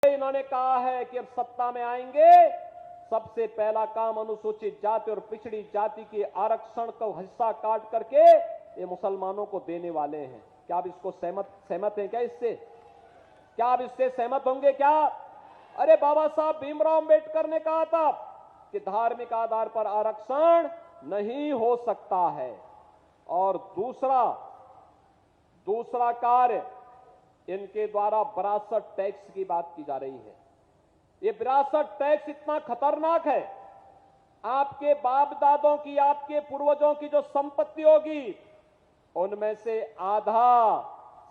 इन्होंने कहा है कि अब सत्ता में आएंगे, सबसे पहला काम अनुसूचित जाति और पिछड़ी जाति के आरक्षण को हिस्सा काट करके ये मुसलमानों को देने वाले हैं। क्या आप इसको सहमत हैं क्या? इससे क्या आप इससे सहमत होंगे क्या? अरे बाबा साहब भीमराव अंबेडकर ने कहा था कि धार्मिक आधार पर आरक्षण नहीं हो सकता है। और दूसरा कार्य, इनके द्वारा विरासत टैक्स की बात की जा रही है। ये विरासत टैक्स इतना खतरनाक है, आपके बाप दादों की, आपके पूर्वजों की जो संपत्ति होगी उनमें से आधा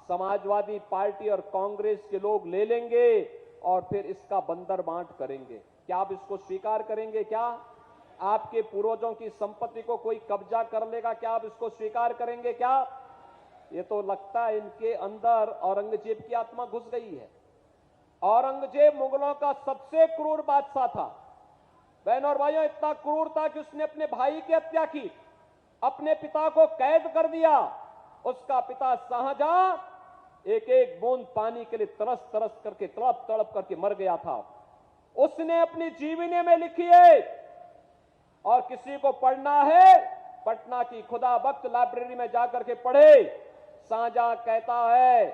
समाजवादी पार्टी और कांग्रेस के लोग ले लेंगे और फिर इसका बंदर बांट करेंगे। क्या आप इसको स्वीकार करेंगे? क्या आपके पूर्वजों की संपत्ति को कोई कब्जा कर लेगा? क्या आप इसको स्वीकार करेंगे? क्या ये तो लगता है इनके अंदर औरंगजेब की आत्मा घुस गई है। औरंगजेब मुगलों का सबसे क्रूर बादशाह था। बहनों और भाइयों, इतना क्रूर था कि उसने अपने भाई की हत्या की, अपने पिता को कैद कर दिया। उसका पिता शाहजहां एक एक बूंद पानी के लिए तरस तरस करके, तड़प तड़प करके मर गया था। उसने अपनी जीवनी में लिखी है, और किसी को पढ़ना है पटना की खुदा बख्त लाइब्रेरी में जाकर के पढ़े। शाहजहां कहता है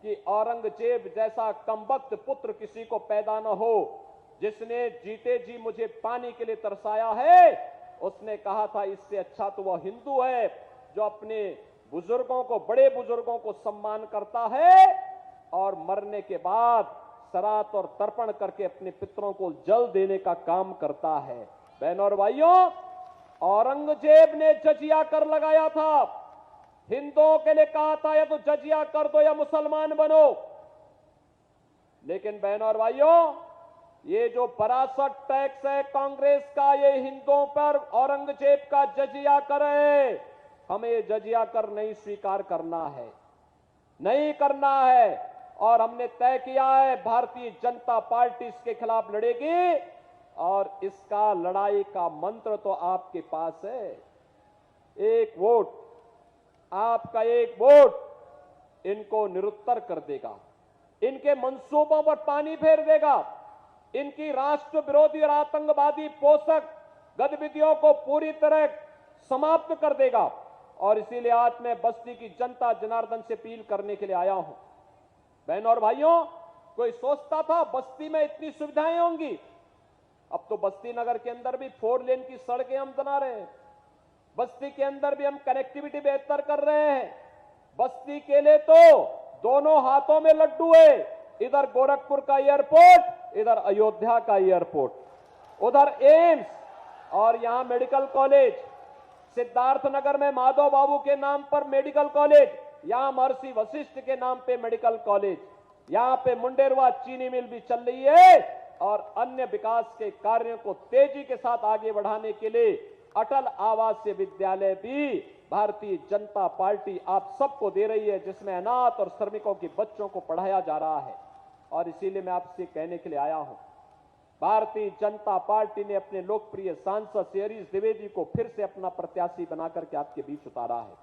कि औरंगजेब जैसा कमबख्त पुत्र किसी को पैदा न हो, जिसने जीते जी मुझे पानी के लिए तरसाया है। उसने कहा था इससे अच्छा तो वह हिंदू है जो अपने बुजुर्गों को, बड़े बुजुर्गों को सम्मान करता है और मरने के बाद सरात और तर्पण करके अपने पितरों को जल देने का काम करता है। बहनों और भाइयों, औरंगजेब ने जजिया कर लगाया था, हिंदुओं के लिए कहा था या तो जजिया कर दो या मुसलमान बनो। लेकिन बहनों और भाइयों, ये जो विरासत टैक्स है कांग्रेस का, ये हिंदुओं पर औरंगजेब का जजिया करे। हमें जजिया कर नहीं स्वीकार करना है, नहीं करना है। और हमने तय किया है भारतीय जनता पार्टी इसके खिलाफ लड़ेगी, और इसका लड़ाई का मंत्र तो आपके पास है। एक वोट, आपका एक वोट इनको निरुत्तर कर देगा, इनके मंसूबों पर पानी फेर देगा, इनकी राष्ट्र विरोधी और आतंकवादी पोषक गतिविधियों को पूरी तरह समाप्त कर देगा। और इसीलिए आज मैं बस्ती की जनता जनार्दन से अपील करने के लिए आया हूं। बहनों और भाइयों, कोई सोचता था बस्ती में इतनी सुविधाएं होंगी? अब तो बस्ती नगर के अंदर भी 4 लेन की सड़कें हम बना रहे हैं, बस्ती के अंदर भी हम कनेक्टिविटी बेहतर कर रहे हैं। बस्ती के लिए तो दोनों हाथों में लड्डू है, इधर गोरखपुर का एयरपोर्ट, इधर अयोध्या का एयरपोर्ट, उधर एम्स, और यहां मेडिकल कॉलेज, सिद्धार्थनगर में माधव बाबू के नाम पर मेडिकल कॉलेज, यहां महर्षि वशिष्ठ के नाम पे मेडिकल कॉलेज, यहां पे मुंडेरवा चीनी मिल भी चल रही है। और अन्य विकास के कार्यों को तेजी के साथ आगे बढ़ाने के लिए अटल आवासीय विद्यालय भी भारतीय जनता पार्टी आप सबको दे रही है, जिसमें अनाथ और श्रमिकों के बच्चों को पढ़ाया जा रहा है। और इसीलिए मैं आपसे कहने के लिए आया हूं, भारतीय जनता पार्टी ने अपने लोकप्रिय सांसद श्री हरीश द्विवेदी को फिर से अपना प्रत्याशी बनाकर के आपके बीच उतारा है।